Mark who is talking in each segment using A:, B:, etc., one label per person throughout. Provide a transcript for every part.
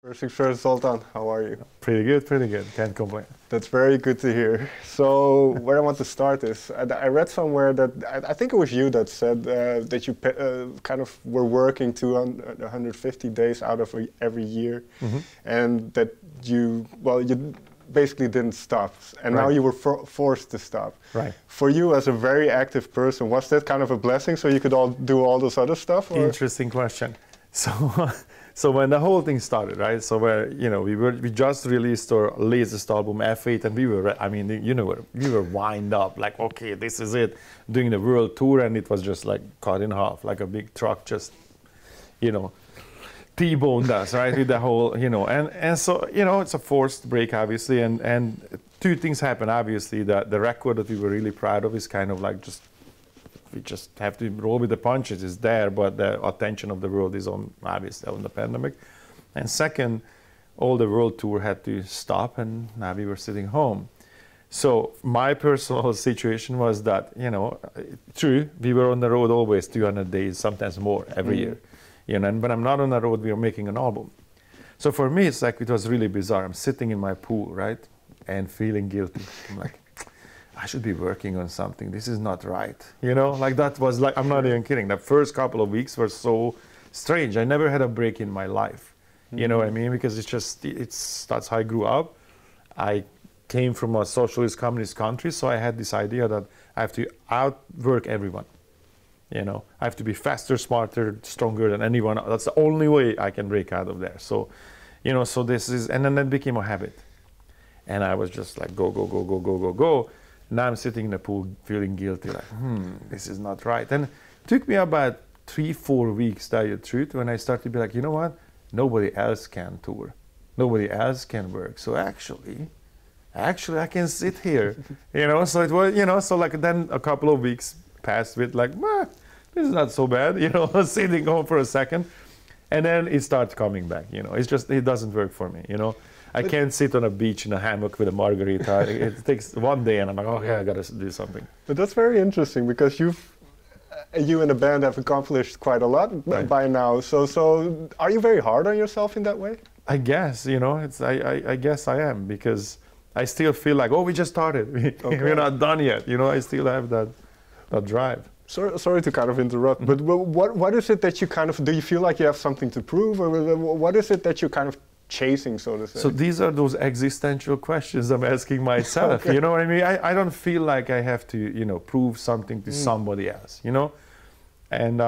A: First things first, Zoltan, how are you?
B: Pretty good, pretty good. Can't complain.
A: That's very good to hear. So where I want to start is, I read somewhere that, I think it was you that said that you kind of were working 150 days out of every year, and that you basically didn't stop, and now you were forced to stop.
B: Right.
A: For you as a very active person, was that kind of a blessing so you could do all this other stuff? Or?
B: Interesting question. So when the whole thing started, right? So we just released our latest album F8, and we were wind up like, okay, this is it, doing the world tour, and it was just like cut in half, like a big truck just, T-boned us, right? With the whole, and so it's a forced break, obviously, and two things happened. Obviously, the record that we were really proud of is kind of like we just have to roll with the punches. It's there, but the attention of the world is obviously on the pandemic. And second, all the world tour had to stop, and now we were sitting home. So my personal situation was that, true, we were on the road always 200 days, sometimes more every year. And when I'm not on the road, we are making an album. So for me, it's like, it was really bizarre. I'm sitting in my pool, right, and feeling guilty. I'm like, I should be working on something. This is not right. Like that was like, I'm not even kidding. The first couple of weeks were so strange. I never had a break in my life. You know what I mean? Because that's how I grew up. I came from a socialist communist country, so I had this idea that I have to outwork everyone. I have to be faster, smarter, stronger than anyone. That's the only way I can break out of there. So, so this is, and then it became a habit. And I was just like, go, go, go, go, go, go, go. Now I'm sitting in the pool feeling guilty, like, this is not right. And it took me about 3-4 weeks, to tell you the truth, when I started to be like, you know what? Nobody else can tour. Nobody else can work. So actually, I can sit here, So it was, so like then a couple of weeks passed with like, this is not so bad, sitting home for a second. And then it starts coming back, It's just, it doesn't work for me, I can't sit on a beach in a hammock with a margarita. It takes one day, and I'm like, okay, I gotta do something.
A: But that's very interesting, because you and the band have accomplished quite a lot by now. So are you very hard on yourself in that way?
B: I guess, I guess I am, because I still feel like, oh, we just started. We're not done yet. I still have that drive.
A: Sorry to kind of interrupt, but what is it that you kind of, do you feel like you have something to prove, or what is it that you kind of chasing, so to say?
B: So these are those existential questions I'm asking myself. Okay. You know what I mean? I don't feel like I have to, prove something to somebody else, And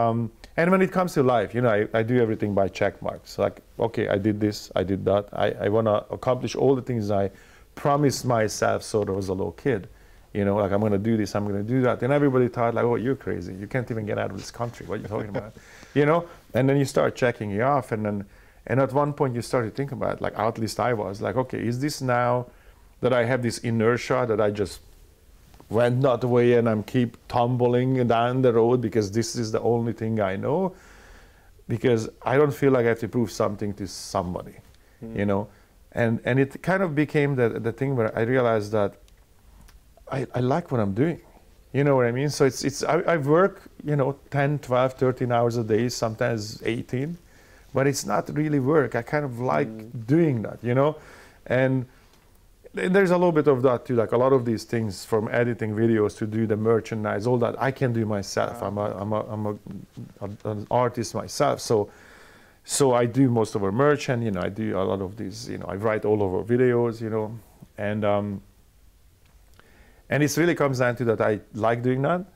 B: when it comes to life, I do everything by check marks. Like, okay, I did this, I did that. I want to accomplish all the things I promised myself sort of as a little kid. Like, I'm going to do this, I'm going to do that. And everybody thought like, oh, you're crazy. You can't even get out of this country. What are you talking about? And then you start checking it off, and at one point you start to think about, like, at least I was like, okay, is this now that I have this inertia that I just went that way and I'm keep tumbling down the road because this is the only thing I know? Because I don't feel like I have to prove something to somebody, And it kind of became the thing where I realized that I like what I'm doing. You know what I mean? So I work, 10, 12, 13 hours a day, sometimes 18. But it's not really work. I kind of like doing that, And there's a little bit of that too. Like a lot of these things, from editing videos to do the merchandise, all that I can do myself. I'm an artist myself, so I do most of our merch, and I do a lot of these. I write all of our videos, and it really comes down to that. I like doing that,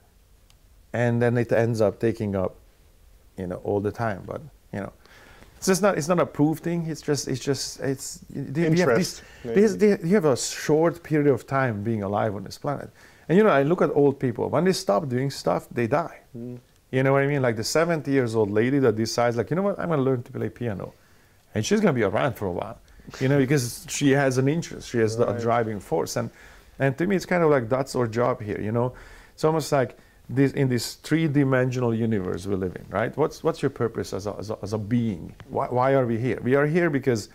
B: and then it ends up taking up, all the time. But it's not a proof thing. It's
A: interest.
B: You have a short period of time being alive on this planet, and I look at old people. When they stop doing stuff, they die. You know what I mean? Like the 70-year-old lady that decides, like, you know what, I'm going to learn to play piano, and she's going to be around for a while, because she has an interest. She has a driving force, and to me, it's kind of like that's our job here. It's almost like in this three-dimensional universe we live in, right? What's your purpose as a being? Why are we here? We are here because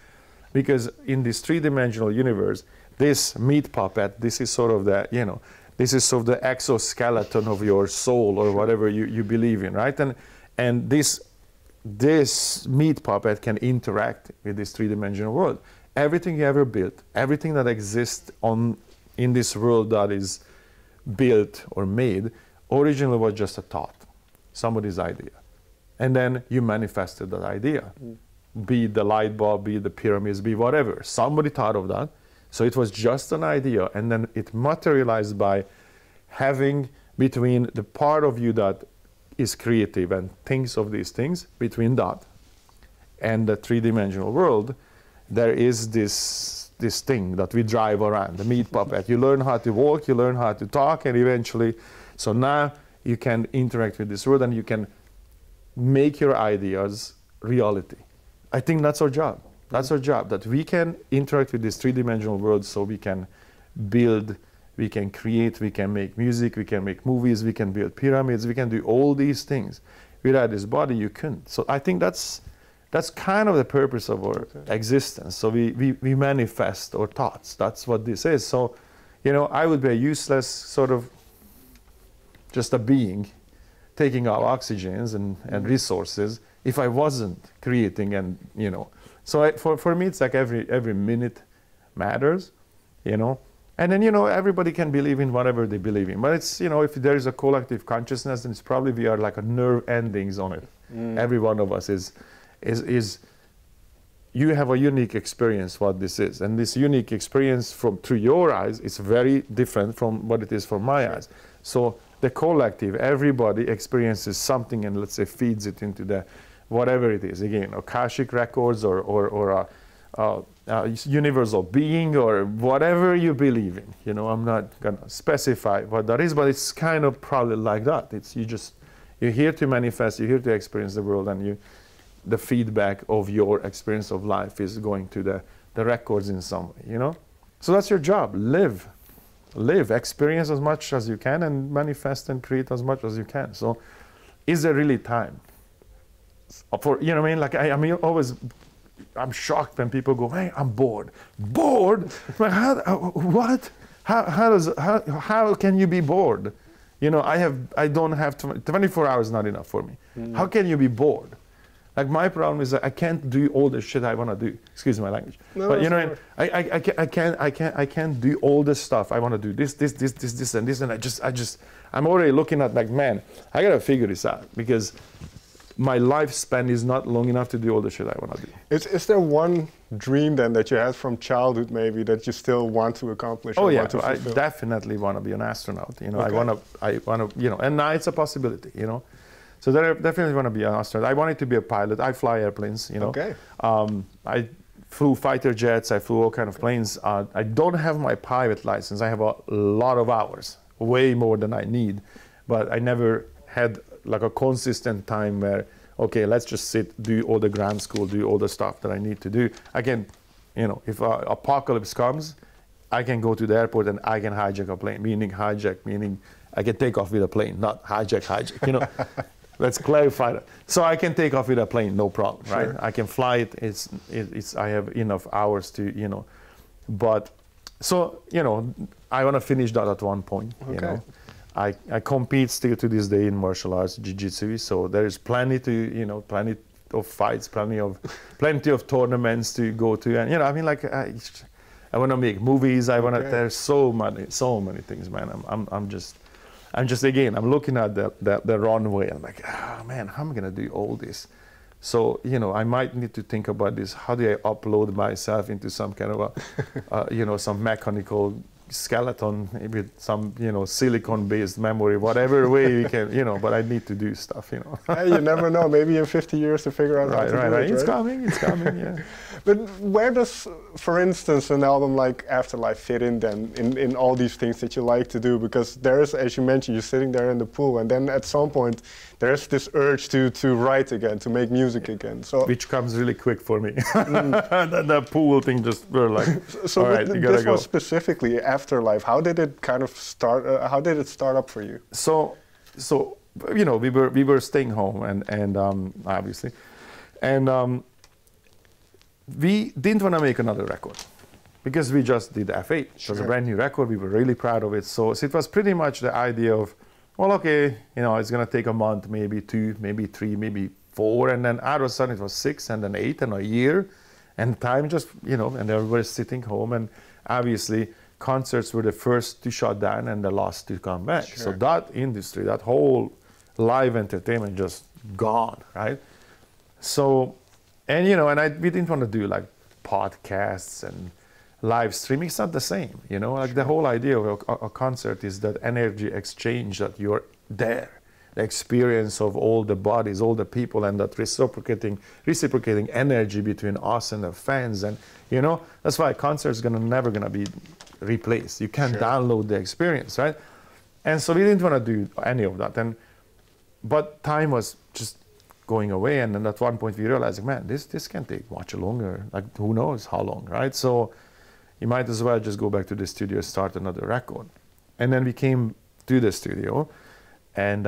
B: in this three-dimensional universe, this meat puppet, this is sort of the, this is sort of the exoskeleton of your soul or whatever you believe in, right? And this this meat puppet can interact with this three-dimensional world. Everything you ever built, everything that exists in this world that is built or made, originally was just a thought, somebody's idea. And then you manifested that idea. Be it the light bulb, be it the pyramids, be whatever. Somebody thought of that. So it was just an idea, and then it materialized by having between the part of you that is creative and thinks of these things, between that and the three-dimensional world, there is this thing that we drive around, the meat puppet. You learn how to walk, you learn how to talk, and eventually, so now you can interact with this world and you can make your ideas reality. I think that's our job. That's our job, that we can interact with this three-dimensional world so we can build, we can create, we can make music, we can make movies, we can build pyramids, we can do all these things. Without this body, you couldn't. So I think that's kind of the purpose of our existence. So we manifest our thoughts. That's what this is. So, you know, I would be a useless sort of just a being taking our oxygens and resources if I wasn't creating and, you know. So for me, it's like every minute matters, you know. And then, you know, everybody can believe in whatever they believe in. But it's, you know, if there is a collective consciousness, then it's probably we are like a nerve endings on it. Every one of us is you have a unique experience what this is. And this unique experience through your eyes is very different from what it is from my eyes. So the collective, everybody experiences something and, let's say, feeds it into the whatever it is, again, Akashic records or universal being or whatever you believe in. You know, I'm not gonna specify what that is, but it's kind of probably like that. It's you're here to manifest, you're here to experience the world, and the feedback of your experience of life is going to the records in some way, you know? So that's your job. Live, experience as much as you can and manifest and create as much as you can. So is there really time? For, you know what I mean? Like I'm shocked when people go, hey, I'm bored. Bored? Like, what? How can you be bored? You know, I don't have 24 hours not enough for me. How can you be bored? Like my problem is that I can't do all the shit I want to do. Excuse my language. No, but you know, I can't do all this stuff. I want to do this, and this, and I'm already looking at like, man, I gotta figure this out because my lifespan is not long enough to do all the shit I want to do.
A: Is there one dream then that you had from childhood maybe that you still want to accomplish?
B: Oh yeah, I definitely want to be an astronaut. You know, okay. I want to, you know, and now it's a possibility. You know. So I definitely want to be an astronaut. I wanted to be a pilot. I fly airplanes, you know.
A: Okay.
B: I flew fighter jets. I flew all kind of planes. I don't have my pilot license. I have a lot of hours, way more than I need. But I never had like a consistent time where, okay, let's just sit, do all the ground school, do all the stuff that I need to do. I can, you know, if apocalypse comes, I can go to the airport and I can hijack a plane, meaning I can take off with a plane, not hijack, you know. Let's clarify that. So I can take off with a plane, no problem, right? Sure. I can fly it. I have enough hours to, you know. But so, you know, I want to finish that at one point. Okay. You know, I compete still to this day in martial arts, jiu-jitsu. So there is plenty of fights, plenty of tournaments to go to, and you know, I mean, like I want to make movies. I want to. There's so many things, man. I'm just again, I'm looking at the runway. I'm like, oh man, how am I gonna do all this? So, you know, I might need to think about this. How do I upload myself into some kind of a, you know, some mechanical skeleton with some, you know, silicon-based memory, whatever way you can, you know, but I need to do stuff, you know.
A: Hey, you never know. Maybe in 50 years to figure out how to do it, right?
B: It's coming, yeah.
A: But where does, for instance, an album like AfterLife fit in then, in all these things that you like to do? Because there is, as you mentioned, you're sitting there in the pool, and then at some point, there's this urge to write again, to make music again. So
B: which comes really quick for me. The pool thing just, we're like,
A: so
B: all right, you gotta
A: this
B: go.
A: Was specifically AfterLife. How did it kind of start? How did it start up for you?
B: So you know, we were staying home, and obviously, and we didn't want to make another record because we just did F8. It was a brand new record. We were really proud of it. So it was pretty much the idea of, well, okay, you know, it's going to take a month, maybe 2, maybe 3, maybe 4, and then all of a sudden it was 6, and then 8, and a year, and time just, you know, and everybody's sitting home, and obviously concerts were the first to shut down and the last to come back.
A: Sure.
B: So that industry, that whole live entertainment just gone, right? So, and you know, and we didn't want to do like podcasts and live streaming. It's not the same, you know, like the whole idea of a concert is that energy exchange, that you're there, the experience of all the bodies, all the people, and that reciprocating energy between us and the fans. And you know, that's why a concert is never gonna be replaced. You can't download the experience, right? And so we didn't want to do any of that. But time was just going away, and then at one point we realized, like, man, this can take much longer. Like, who knows how long, right? So you might as well just go back to the studio, start another record. And then we came to the studio, and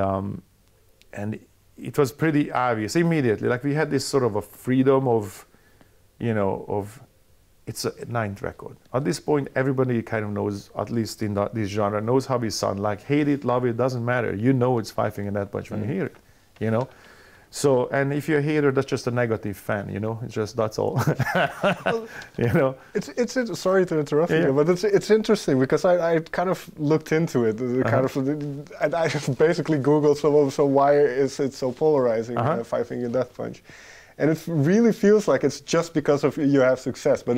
B: it was pretty obvious immediately. Like, we had this sort of a freedom of, you know, it's a 9th record. At this point, everybody kind of knows, at least in this genre, knows how we sound. Like, hate it, love it, doesn't matter. You know it's Five Finger Death Punch when you hear it, you know? So, and if you're a hater, that's just a negative fan, you know? It's just, that's all, you know?
A: It's sorry to interrupt you, but it's interesting because I kind of looked into it, kind of, and I basically Googled, so why is it so polarizing, Five Finger Death Punch? And it really feels like it's just because of you have success. But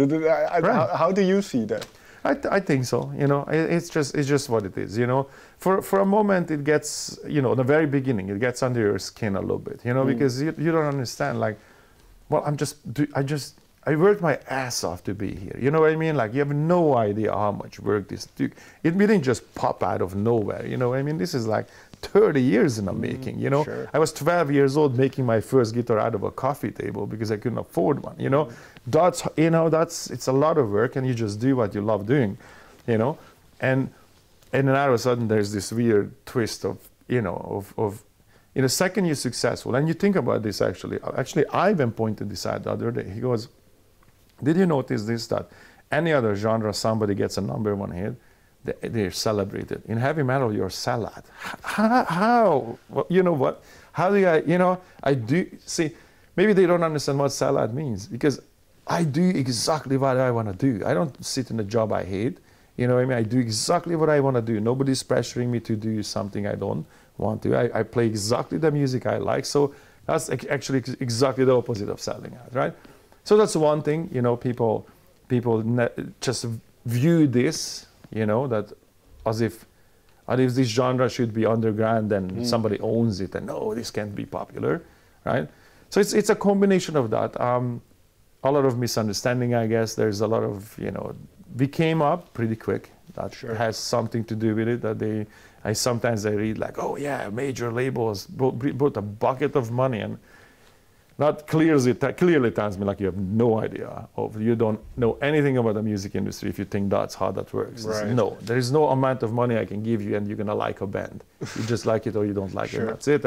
A: how do you see that?
B: I think so. You know, it's just what it is. You know, for a moment it gets, you know, in the very beginning it gets under your skin a little bit. You know, because you don't understand. Like, well, I worked my ass off to be here. You know what I mean? Like, you have no idea how much work this took. It didn't just pop out of nowhere. You know what I mean? This is like 30 years in the making, you know.
A: Sure.
B: I was 12 years old making my first guitar out of a coffee table because I couldn't afford one, you know. That's, you know, it's a lot of work, and you just do what you love doing, you know. And then all of a sudden there's this weird twist of, you know, of in a second you're successful. And you think about this actually. Actually, Ivan pointed this out the other day. He goes, did you notice this, that any other genre somebody gets a #1 hit, they're celebrated. In heavy metal, you're salad. How? Well, you know what? How do I, you know, I do, see, maybe they don't understand what salad means, because I do exactly what I want to do. I don't sit in a job I hate. You know what I mean? I do exactly what I want to do. Nobody's pressuring me to do something I don't want to. I play exactly the music I like. So that's actually exactly the opposite of selling out, right? So that's one thing, you know, people just view this, you know, that as if this genre should be underground and somebody owns it, and no, this can't be popular, right? So it's a combination of that. A lot of misunderstanding, I guess. There's a lot of, you know, we came up pretty quick. That has something to do with it. That sometimes I read like, oh yeah, major labels brought a bucket of money, and that clearly tells me like you have no idea you don't know anything about the music industry if you think that's how that works.
A: Right.
B: No, there is no amount of money I can give you and you're gonna like a band. You just like it or you don't like it. That's it.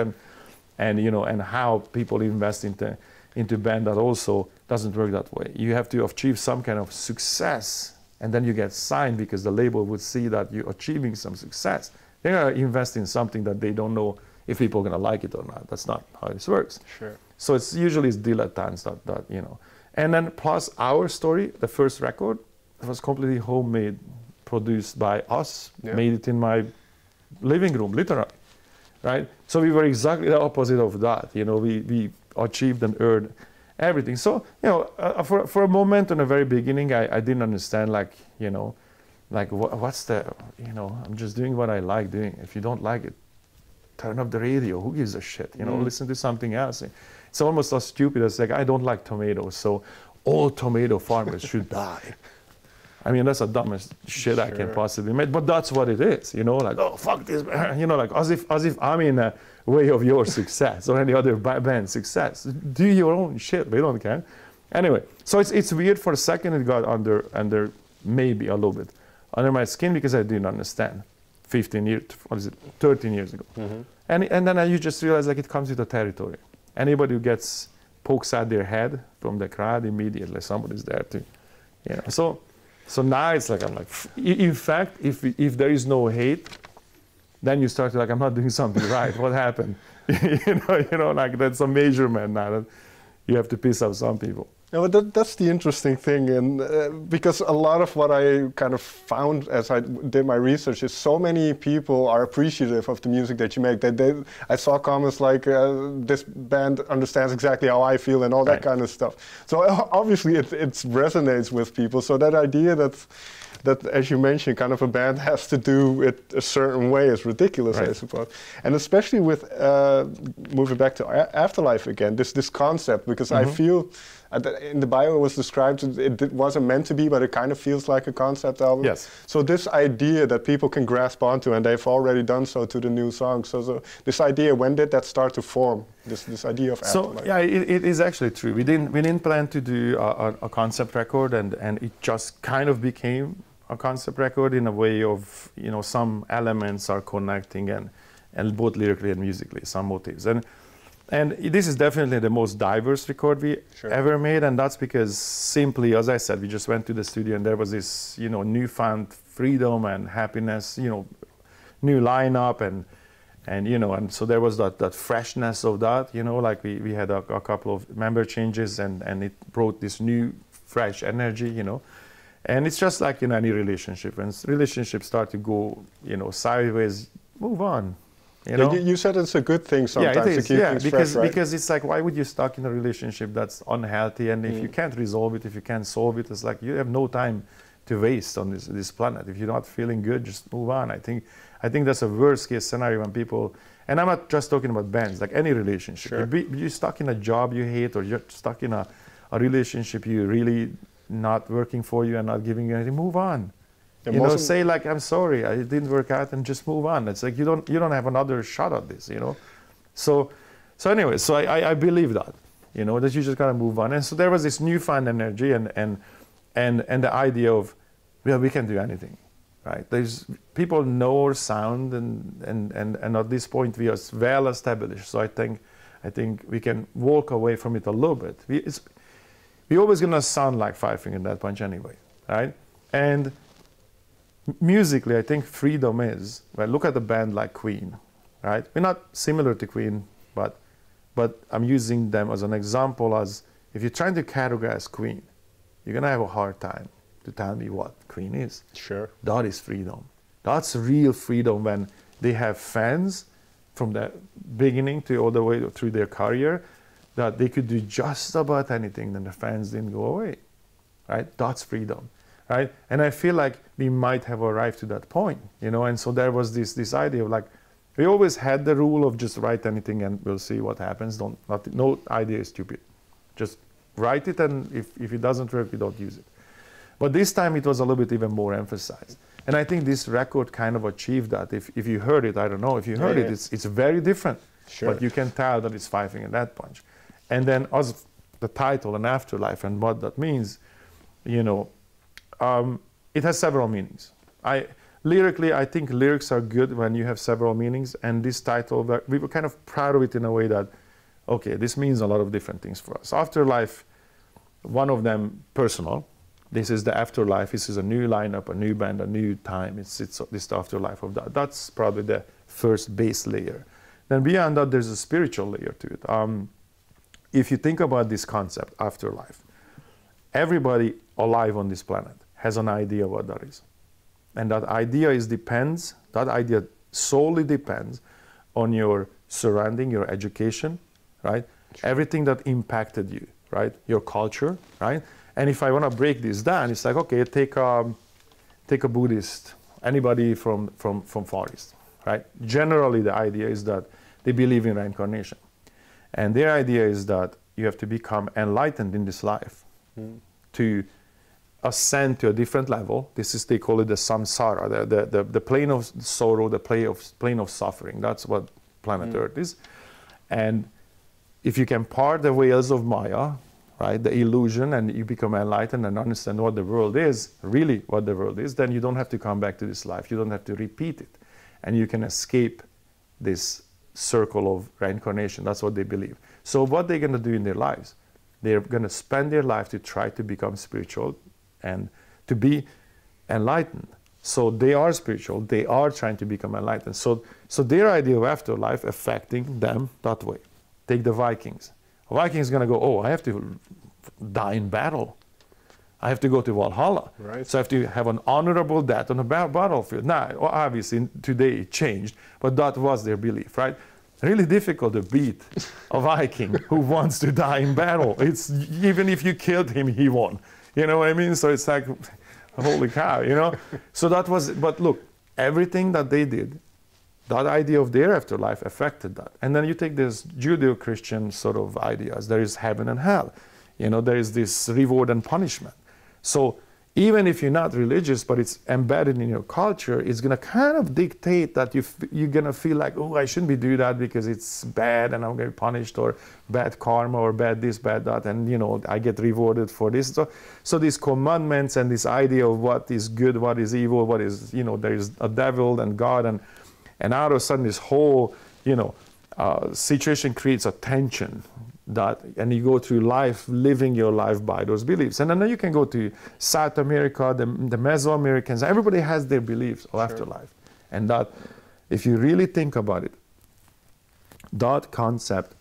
B: And you know, and how people invest into band, that also doesn't work that way. You have to achieve some kind of success, and then you get signed because the label would see that you're achieving some success. They're gonna invest in something that they don't know if people are gonna like it or not. That's not how this works.
A: Sure.
B: So it's usually dilettantes that you know. And then plus our story, the first record, was completely homemade, produced by us, made it in my living room, literally, right? So we were exactly the opposite of that. You know, we achieved and earned everything. So, you know, for a moment in the very beginning, I didn't understand, like, you know, like what's the, you know, I'm just doing what I like doing. If you don't like it, turn off the radio. Who gives a shit? You know, listen to something else. It's almost as stupid as like, I don't like tomatoes, so all tomato farmers should die. I mean, that's the dumbest shit I can possibly make, but that's what it is, you know, like, oh, fuck this, you know, like as if I'm in a way of your success or any other band's success. Do your own shit, we don't care. Anyway, so it's weird. For a second it got under maybe a little bit under my skin because I didn't understand 13 years ago. And then you just realize like it comes with the territory. Anybody who pokes out their head from the crowd, immediately somebody's there too. You know, so now it's like, I'm like, in fact, if there is no hate, then you start to like, I'm not doing something right. What happened? Like that's a measurement now that you have to piss off some people.
A: Yeah, but that's the interesting thing, and because a lot of what I kind of found as I did my research is so many people are appreciative of the music that you make. I saw comments like, "This band understands exactly how I feel," and all that kind of stuff. So obviously it resonates with people. So that idea that, as you mentioned, kind of a band has to do it a certain way is ridiculous, I suppose. And especially with moving back to AfterLife again, this concept, because I feel in the bio it was described, it wasn't meant to be, but it kind of feels like a concept album.
B: Yes.
A: So this idea that people can grasp onto, and they've already done so to the new songs. So this idea, when did that start to form? This idea of AfterLife.
B: So yeah, it is actually true. We didn't plan to do a concept record, and it just kind of became a concept record in a way of, some elements are connecting and both lyrically and musically, some motives. And this is definitely the most diverse record we ever made, and that's because simply, as I said, we just went to the studio and there was this, newfound freedom and happiness, new lineup and so there was that freshness of that, like we had a couple of member changes and it brought this new fresh energy, And it's just like in any relationship. When relationships start to go, sideways, move on.
A: You said it's a good thing sometimes to keep things fresh, right?
B: Because it's like, why would you stuck in a relationship that's unhealthy? And if you can't resolve it, if you can't solve it, it's like you have no time to waste on this planet. If you're not feeling good, just move on. I think that's a worst case scenario when people, and I'm not just talking about bands, like any relationship. If you're stuck in a job you hate, or you're stuck in a relationship you really not working for you and not giving you anything, move on. Say like, I'm sorry, it didn't work out, and just move on. It's like you don't have another shot at this, So anyway, so I believe that, that you just gotta move on. And so there was this newfound energy and the idea of, well, we can do anything, right? There's people know our sound and at this point we are well established. So I think we can walk away from it a little bit. We're always gonna sound like Five Finger Death Punch anyway, right? And musically, I think freedom is, well, look at a band like Queen, right? We're not similar to Queen, but I'm using them as an example. As if you're trying to categorize Queen, you're gonna have a hard time to tell me what Queen is.
A: Sure.
B: That is freedom. That's real freedom when they have fans from the beginning to all the way through their career, that they could do just about anything and the fans didn't go away, right? That's freedom, right? And I feel like we might have arrived to that point, and so there was this idea of like, we always had the rule of just write anything and we'll see what happens. No idea is stupid. Just write it, and if it doesn't work, you don't use it. But this time it was a little bit even more emphasized. And I think this record kind of achieved that. If you heard it, I don't know, if you heard it, it's very different.
A: Sure.
B: But you can tell that it's Five Finger Death Punch. And then as the title and Afterlife and what that means, it has several meanings. Lyrically, I think lyrics are good when you have several meanings, and this title, we were kind of proud of it in a way that, okay, this means a lot of different things for us. Afterlife, one of them personal. This is the afterlife. This is a new lineup, a new band, a new time. It's the afterlife of that. That's probably the first base layer. Then beyond that, there's a spiritual layer to it. If you think about this concept, afterlife, everybody alive on this planet has an idea what that is. And that idea solely depends on your surrounding, your education, right? Everything that impacted you, right? Your culture, right? And if I want to break this down, it's like, okay, take a Buddhist, anybody from Far East, right? Generally, the idea is that they believe in reincarnation. And their idea is that you have to become enlightened in this life to ascend to a different level. They call it the samsara, the plane of sorrow, the plane of suffering. That's what planet Earth is. And if you can part the veils of Maya, right, the illusion, and you become enlightened and understand what the world is, really what the world is, then you don't have to come back to this life. You don't have to repeat it. And you can escape this circle of reincarnation. That's what they believe. So what they're going to do in their lives, they're going to spend their life to try to become spiritual and to be enlightened. So they are spiritual. They are trying to become enlightened. So their idea of afterlife affecting them that way. Take the Vikings. A Viking is going to go, oh, I have to die in battle. I have to go to Valhalla.
A: Right.
B: So I have to have an honorable death on a battlefield. Now, obviously, today it changed, but that was their belief, right? Really difficult to beat a Viking who wants to die in battle. It's even if you killed him, he won. You know what I mean? So it's like, holy cow, you know? So that was, but look, everything that they did, that idea of their afterlife affected that. And then you take this Judeo-Christian sort of ideas. There is heaven and hell. You know, there is this reward and punishment. So even if you're not religious, but it's embedded in your culture, it's going to kind of dictate that you're going to feel like, oh, I shouldn't be doing that because it's bad and I'm going to be punished, or bad karma, or bad this, bad that, and, you know, I get rewarded for this. So these commandments and this idea of what is good, what is evil, what is, you know, there is a devil and God, and all of a sudden this whole, you know, situation creates a tension. And you go through life, living your life by those beliefs. And then you can go to South America, the Mesoamericans, everybody has their beliefs of afterlife. And that, if you really think about it, that concept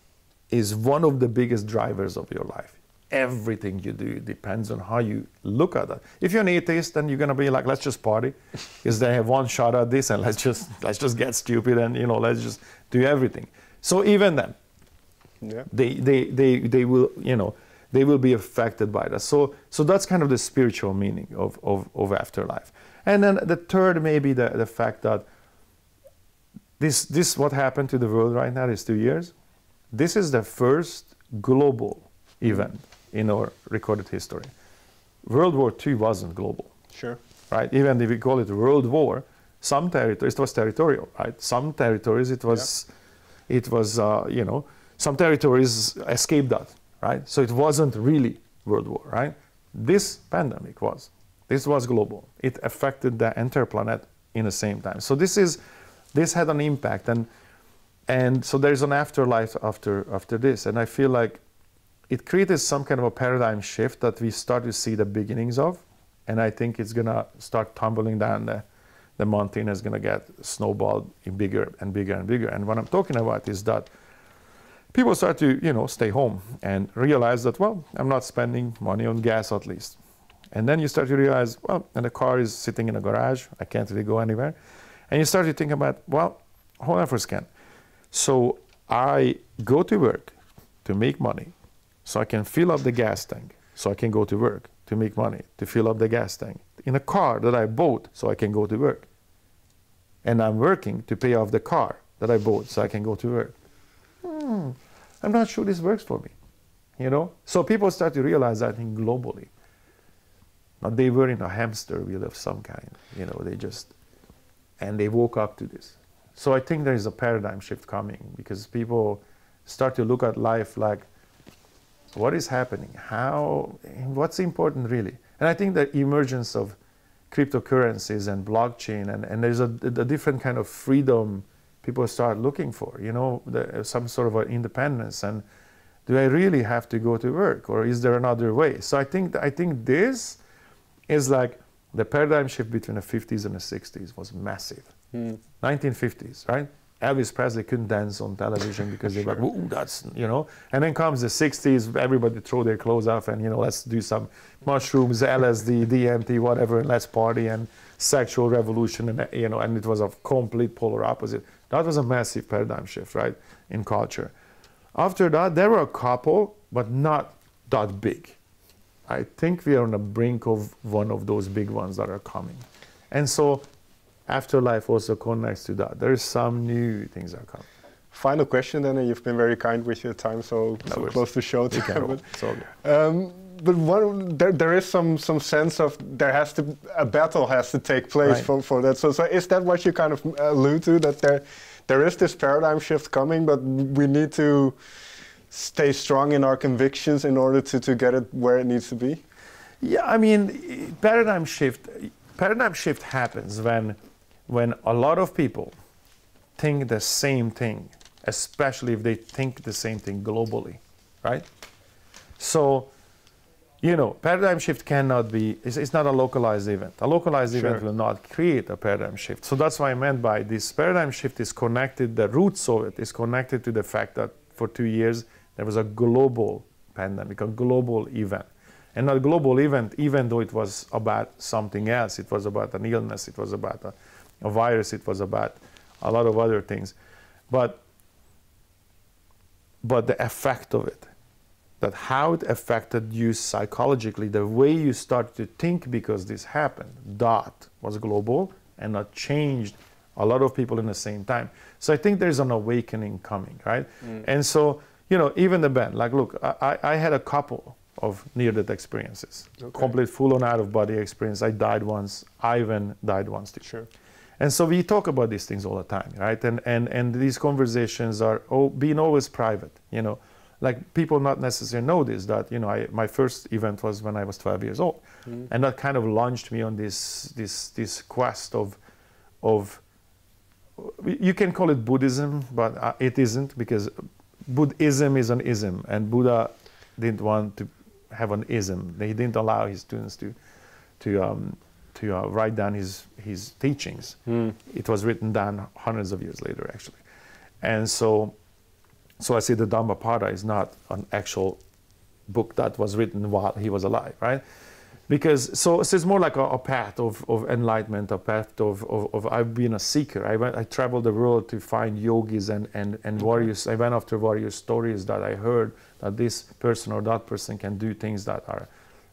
B: is one of the biggest drivers of your life. Everything you do depends on how you look at it. If you're an atheist, then you're going to be like, let's just party, because they have one shot at this, and let's just get stupid, and, you know, let's just do everything. So even then, yeah. They will, you know, they will be affected by that. So that's kind of the spiritual meaning of afterlife. And then the third, maybe the fact that this what happened to the world right now is 2 years. This is the first global event in our recorded history. World War II wasn't global.
A: Sure.
B: Right? Even if we call it World War, some territories, it was territorial, right? Some territories, it was, you know, some territories escaped that, right? So it wasn't really World War, right? This pandemic was. This was global. It affected the entire planet in the same time. So this had an impact, and so there's an afterlife after this. And I feel like it created some kind of a paradigm shift that we start to see the beginnings of. And I think it's gonna start tumbling down. The mountain is gonna get snowballed bigger and bigger and bigger. And what I'm talking about is that people start to, you know, stay home and realize that, well, I'm not spending money on gas at least. And then you start to realize, well, and the car is sitting in a garage, I can't really go anywhere. And you start to think about, well, hold on for a second. So I go to work to make money so I can fill up the gas tank, so I can go to work to make money, to fill up the gas tank in a car that I bought so I can go to work. And I'm working to pay off the car that I bought so I can go to work. I'm not sure this works for me, you know? So people start to realize that thing globally. Now they were in a hamster wheel of some kind, you know, and they woke up to this. So I think there is a paradigm shift coming, because people start to look at life like, what is happening? What's important really? And I think the emergence of cryptocurrencies and blockchain, and there's a different kind of freedom people start looking for, you know, some sort of an independence. And do I really have to go to work, or is there another way? So I think this is like the paradigm shift between the 50s and the 60s was massive. 1950s, right? Elvis Presley couldn't dance on television because they were like, ooh, that's, you know. And then comes the 60s, everybody throw their clothes off and, you know, let's do some mushrooms, LSD, DMT, whatever, and let's party, and sexual revolution, and, you know, and it was a complete polar opposite. That was a massive paradigm shift, right, in culture. After that, there were a couple, but not that big. I think we are on the brink of one of those big ones that are coming. And so afterlife also connects to that. There's some new things that are coming.
A: Final question then, and you've been very kind with your time, so close to show time. But there is some sense of a battle has to take place for that. So is that what you kind of allude to, that there is this paradigm shift coming, but we need to stay strong in our convictions in order to get it where it needs to be?
B: Yeah, I mean, paradigm shift happens when a lot of people think the same thing, especially if they think the same thing globally, right? So you know, paradigm shift cannot be, it's not a localized event. A localized event will not create a paradigm shift. So that's what I meant by this paradigm shift is connected, the roots of it is connected to the fact that for 2 years there was a global pandemic, a global event. And a global event, even though it was about something else, it was about an illness, it was about a virus, it was about a lot of other things. But the effect of it, that how it affected you psychologically, the way you started to think because this happened, that was global and that changed a lot of people in the same time. So I think there's an awakening coming, right? And so, you know, even the band, like, look, I had a couple of near-death experiences, complete full-on out-of-body experience. I died once, Ivan died once too.
A: Sure.
B: And so we talk about these things all the time, right? And these conversations are being always private, you know. Like, people not necessarily know this, that, you know, my first event was when I was 12 years old. And that kind of launched me on this quest of, you can call it Buddhism, but it isn't, because Buddhism is an ism, and Buddha didn't want to have an ism. He didn't allow his students to write down his teachings. It was written down hundreds of years later, actually. And so I say the Dhammapada is not an actual book that was written while he was alive, right? Because, so it's more like a path of enlightenment, a path of I've been a seeker. I traveled the world to find yogis and warriors. I went after warrior stories that I heard that this person or that person can do things that are,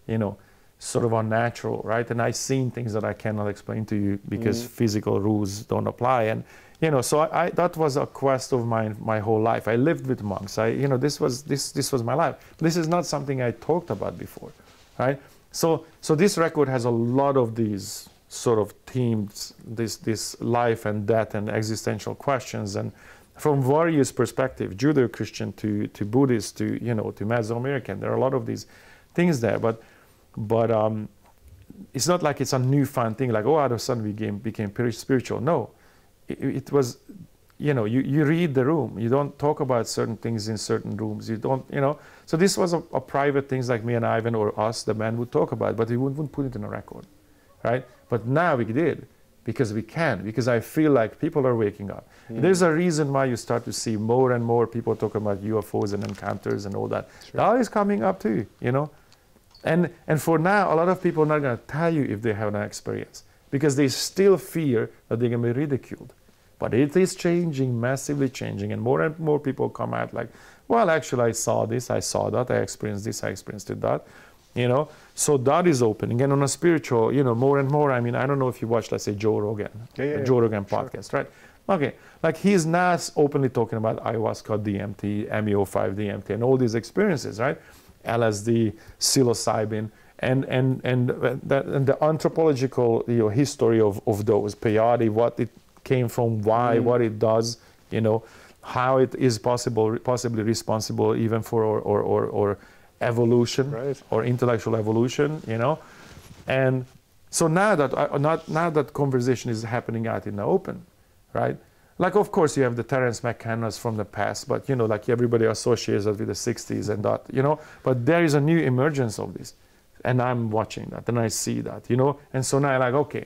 B: you know, sort of unnatural, right? And I've seen things that I cannot explain to you because physical rules don't apply. And, you know, so that was a quest of mine my whole life. I lived with monks. You know, this was my life. This is not something I talked about before, right? So this record has a lot of these sort of themes, this life and death and existential questions, and from various perspectives, Judeo-Christian to Buddhist to, you know, to Mesoamerican. There are a lot of these things there, but it's not like it's a new fun thing, like, oh, all of a sudden we became very spiritual. No, it was, you know, you read the room. You don't talk about certain things in certain rooms. You don't, you know. So this was a private things like me and Ivan or us, the band, would talk about, but we wouldn't put it in a record, right? But now we did, because we can, because I feel like people are waking up. There's a reason why you start to see more and more people talking about UFOs and encounters and all that. That is coming up too, you know. And for now, a lot of people are not going to tell you if they have an experience, because they still fear that they're going to be ridiculed. But it is changing, massively changing, and more people come out like, well, actually, I saw this, I saw that, I experienced this, I experienced that, you know. So that is opening. And on a spiritual, you know, more and more, I mean, I don't know if you watch, let's say, Joe Rogan, Joe Rogan podcast, right? Okay, like he's now openly talking about ayahuasca, DMT, MEO5 DMT, and all these experiences, right? LSD, psilocybin, and the anthropological, you know, history of those, peyote, what it came from, why, what it does, you know, how it is possibly responsible even for or evolution, right, or intellectual evolution, you know. And so now that conversation is happening out in the open, right? Like, of course, you have the Terence McKenna's from the past, but, you know, like everybody associates it with the 60s and that, you know. But there is a new emergence of this, and I'm watching that, and I see that, you know. And so now I'm like, okay,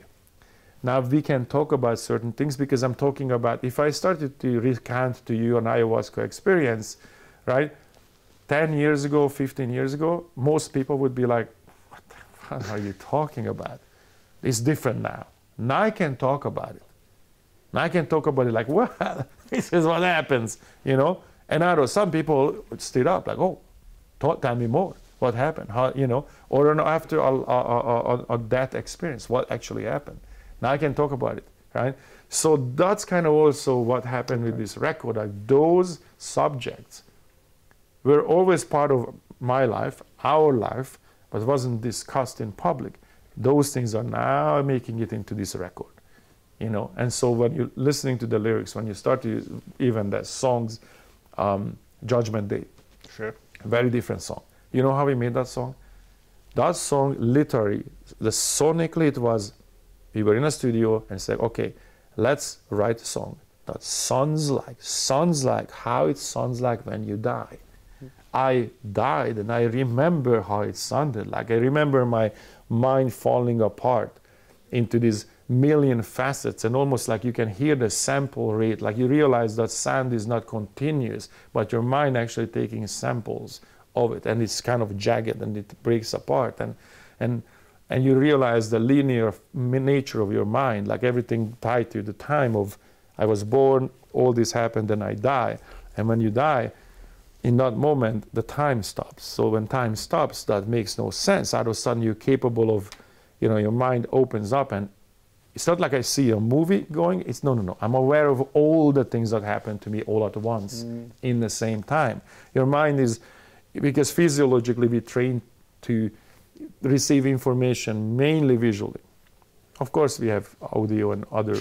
B: now we can talk about certain things, because I'm talking about, if I started to recount to you an ayahuasca experience, right, 10 years ago, 15 years ago, most people would be like, what the fuck are you talking about? It's different now. Now I can talk about it. Now I can talk about it like, well, this is what happens, you know. And I know some people stood up like, oh, tell me more. What happened? How, you know, or after a death experience, what actually happened? Now I can talk about it, right? So that's kind of also what happened with this record. Like, those subjects were always part of my life, our life, but wasn't discussed in public. Those things are now making it into this record, you know. And so when you're listening to the lyrics, when you start to, even the songs, Judgment Day,
A: sure,
B: very different song. You know how we made that song? That song, literally, sonically it was, we were in a studio and said, okay, let's write a song that sounds like how it sounds like when you die. I died, and I remember how it sounded. Like I remember my mind falling apart into these million facets, and almost like you can hear the sample rate, like you realize that sound is not continuous, but your mind actually taking samples of it, and it's kind of jagged and it breaks apart, and you realize the linear nature of your mind, like everything tied to the time of I was born, all this happened, and I die. And when you die, in that moment, the time stops. So when time stops, that makes no sense. All of a sudden, you're capable of, your mind opens up, and it's not like I see a movie going. It's no. I'm aware of all the things that happen to me all at once in the same time. Your mind is, because physiologically we train to receive information mainly visually. Of course, we have audio and other,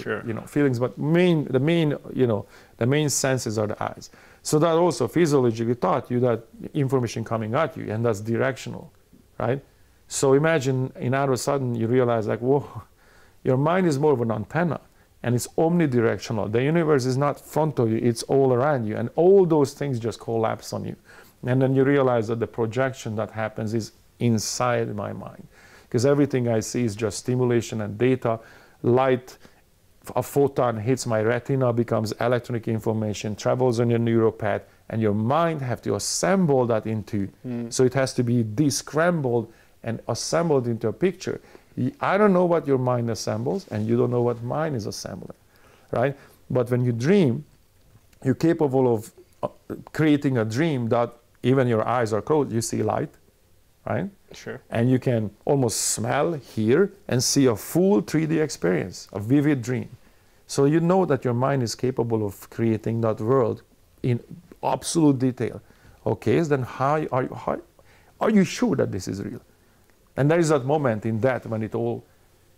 B: feelings, but the main senses are the eyes. So that also physiologically taught you that information coming at you, and that's directional, right? So imagine, all of a sudden, you realize like, whoa, your mind is more of an antenna, and it's omnidirectional. The universe is not in front of you, it's all around you, and all those things just collapse on you. And then you realize that the projection that happens is inside my mind. Because everything I see is just stimulation and data. Light, a photon hits my retina, becomes electronic information, travels on your neural path, and your mind have to assemble that into. So it has to be descrambled and assembled into a picture. I don't know what your mind assembles, and you don't know what mine is assembling, right? But when you dream, you're capable of creating a dream that even your eyes are closed, you see light, right?
A: Sure.
B: And you can almost smell, hear, and see a full 3D experience, a vivid dream. So you know that your mind is capable of creating that world in absolute detail. Okay, so then how are you sure that this is real? And there is that moment in that when it all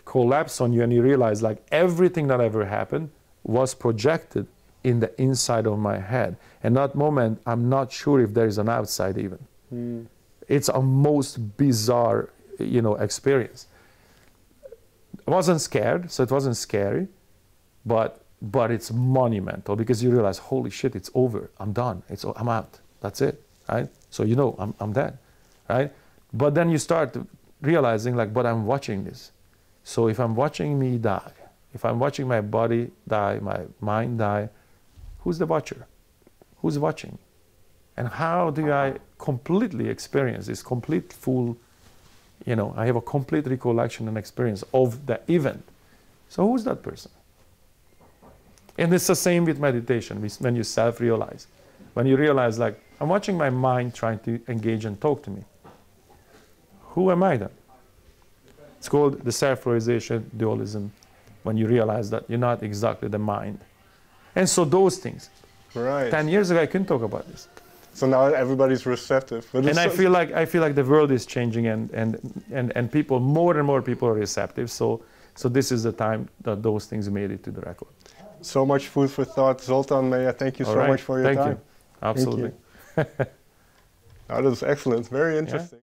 B: collapses on you and you realize like everything that ever happened was projected in the inside of my head. And that moment, I'm not sure if there is an outside even. It's a most bizarre, experience. I wasn't scared, so it wasn't scary, but it's monumental because you realize, holy shit, it's over. I'm done. I'm out. That's it, right? So I'm dead, right? But then you start realizing, like, but I'm watching this. So if I'm watching me die, if I'm watching my body die, my mind die, who's the watcher? Who's watching? And how do I completely experience this complete full, I have a complete recollection and experience of the event. So who's that person? And it's the same with meditation, when you self-realize. When you realize, like, I'm watching my mind trying to engage and talk to me. Who am I then? It's called the self-realization dualism, when you realize that you're not exactly the mind. And so those things.
A: Right.
B: 10 years ago, I couldn't talk about this.
A: So now everybody's receptive. But
B: and I feel like the world is changing, and people, more and more people are receptive. So this is the time that those things made it to the record.
A: So much food for thought. Zoltan, may I thank you so much for your time.
B: Thank you. Absolutely.
A: Thank you. That was excellent. Very interesting. Yeah.